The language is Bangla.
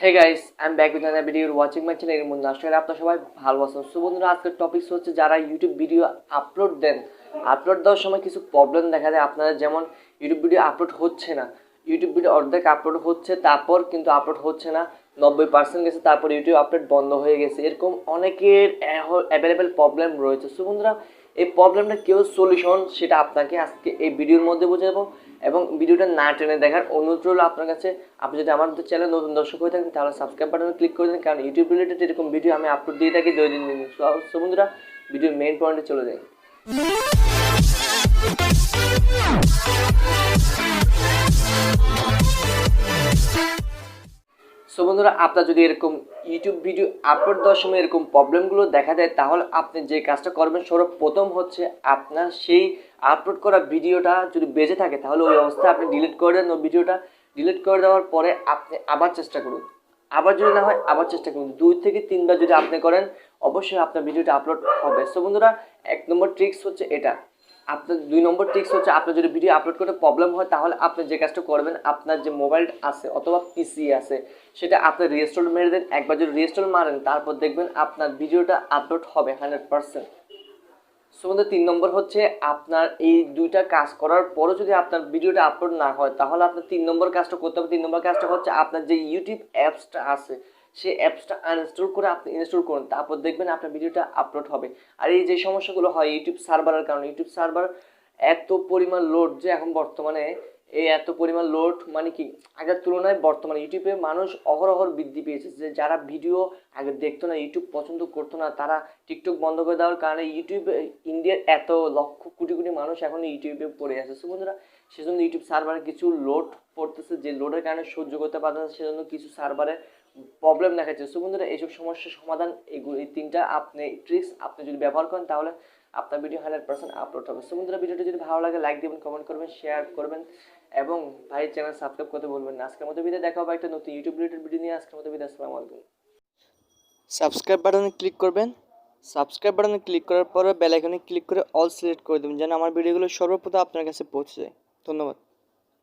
Hey guys, I'm back with another video. You're watching my channel Munna. আশা করি আপনারা সবাই ভালো আছেন। সো বন্ধুরা, আজকের টপিক হচ্ছে যারা ইউটিউব ভিডিও আপলোড দেন, আপলোড দেওয়ার সময় কিছু প্রবলেম দেখা যায়। আপনারা যেমন ইউটিউব ভিডিও আপলোড হচ্ছে না, ইউটিউব ভিডিও অর্ধেক আপলোড হচ্ছে, তারপর কিন্তু আপলোড হচ্ছে না, 90% গেছে, তারপর ইউটিউব আপলোড বন্ধ হয়ে গেছে। এরকম অনেকের অ্যাভেলেবেল প্রবলেম রয়েছে। সো বন্ধুরা, এই প্রবলেমটা কেউ সলিউশন সেটা আপনাকে আজকে এই ভিডিওর মধ্যে বোঝাবো এবং ভিডিওটা না টেনে দেখার অনুরোধ রইল আপনার কাছে। আপনি যদি আমাদের চ্যানেল নতুন দর্শক হয়ে থাকেন তাহলে সাবস্ক্রাইব বাটনে ক্লিক করে দিন, কারণ ইউটিউব রিলেটেড এরকম ভিডিও আমি আপলোড দিয়ে থাকি দৈনন্দিন দিন। সো বন্ধুরা, ভিডিওর মেইন পয়েন্টে চলে যাই। সো বন্ধুরা, আপনার যদি এরকম ইউটিউব ভিডিও আপলোড দেওয়ার সময় এরকম প্রবলেমগুলো দেখা দেয়, তাহলে আপনি যে কাজটা করবেন সর্বপ্রথম হচ্ছে আপনার সেই আপলোড করা ভিডিওটা যদি বেঁচে থাকে তাহলে ওই অবস্থায় আপনি ডিলিট করে দেন। ওই ভিডিওটা ডিলিট করে দেওয়ার পরে আপনি আবার চেষ্টা করুন, আবার যদি না হয় আবার চেষ্টা করুন, 2 থেকে 3 বার যদি আপনি করেন অবশ্যই আপনার ভিডিওটা আপলোড হবে। সো বন্ধুরা, 1 নম্বর ট্রিক্স হচ্ছে এটা। আপনার 2 নম্বর ট্রিক্স হচ্ছে আপনার যদি ভিডিও আপলোড করতে প্রবলেম হয় তাহলে আপনি যে কাজটা করবেন, আপনার যে মোবাইল আছে অথবা পিসি আছে সেটা আপনি রিস্টোর মেরে দেন। একবার যদি রিস্টোর মারেন তারপর দেখবেন আপনার ভিডিওটা আপলোড হবে 100%। সো বন্ধু, 3 নম্বর হচ্ছে আপনার এই 2টা কাজ করার পরও যদি আপনার ভিডিওটা আপলোড না হয় তাহলে আপনার 3 নম্বর কাজটা করতে হবে। 3 নম্বর কাজটা হচ্ছে আপনার যে ইউটিউব অ্যাপসটা আছে সেই অ্যাপসটা আনইনস্টল করে আপনি ইনস্টল করুন, তারপর দেখবেন আপনার ভিডিওটা আপলোড হবে। আর এই যে সমস্যাগুলো হয় ইউটিউব সার্ভারের কারণে, ইউটিউব সার্ভার এত পরিমাণ লোড যে এখন বর্তমানে এই এত পরিমাণ লোড মানে কি আগের তুলনায় বর্তমানে ইউটিউবে মানুষ অহরহ বৃদ্ধি পেয়েছে। যে যারা ভিডিও আগে দেখতো না, ইউটিউব পছন্দ করতো না, তারা টিকটক বন্ধ করে দেওয়ার কারণে ইউটিউবে ইন্ডিয়ার এত লক্ষ কোটি কোটি মানুষ এখন ইউটিউবে পড়ে আছে। সো বন্ধুরা, সেজন্য ইউটিউব সার্ভারে কিছু লোড পড়তেছে, যে লোডের কারণে সহ্য করতে পারছে না, সেজন্য কিছু সার্ভারে প্রবলেম দেখাচ্ছে। সো বন্ধুরা, এইসব সমস্যার সমাধান এগুলো, এই 3টা আপনি ট্রিক্স আপনি যদি ব্যবহার করেন তাহলে আপনার ভিডিও 100% আপলোড হবে। সো বন্ধুরা, ভিডিওটা যদি ভালো লাগে লাইক দিবেন, কমেন্ট করবেন, শেয়ার করবেন এবং ভাইয়ের চ্যানেল সাবস্ক্রাইব করতে বলবেন না। আজকের মতো ভিডিও দেখা হবে একটা নতুন ইউটিউব রিলেটেড ভিডিও নিয়ে। আজকের মতো ভিডিও, আসসালামু আলাইকুম। সাবস্ক্রাইব বাটনে ক্লিক করবেন, সাবস্ক্রাইব বাটনে ক্লিক করার পরে বেল আইকনে ক্লিক করে অল সিলেক্ট করে দেবেন যেন আমার ভিডিওগুলো সর্বপ্রথম আপনার কাছে পৌঁছে যায়। ধন্যবাদ।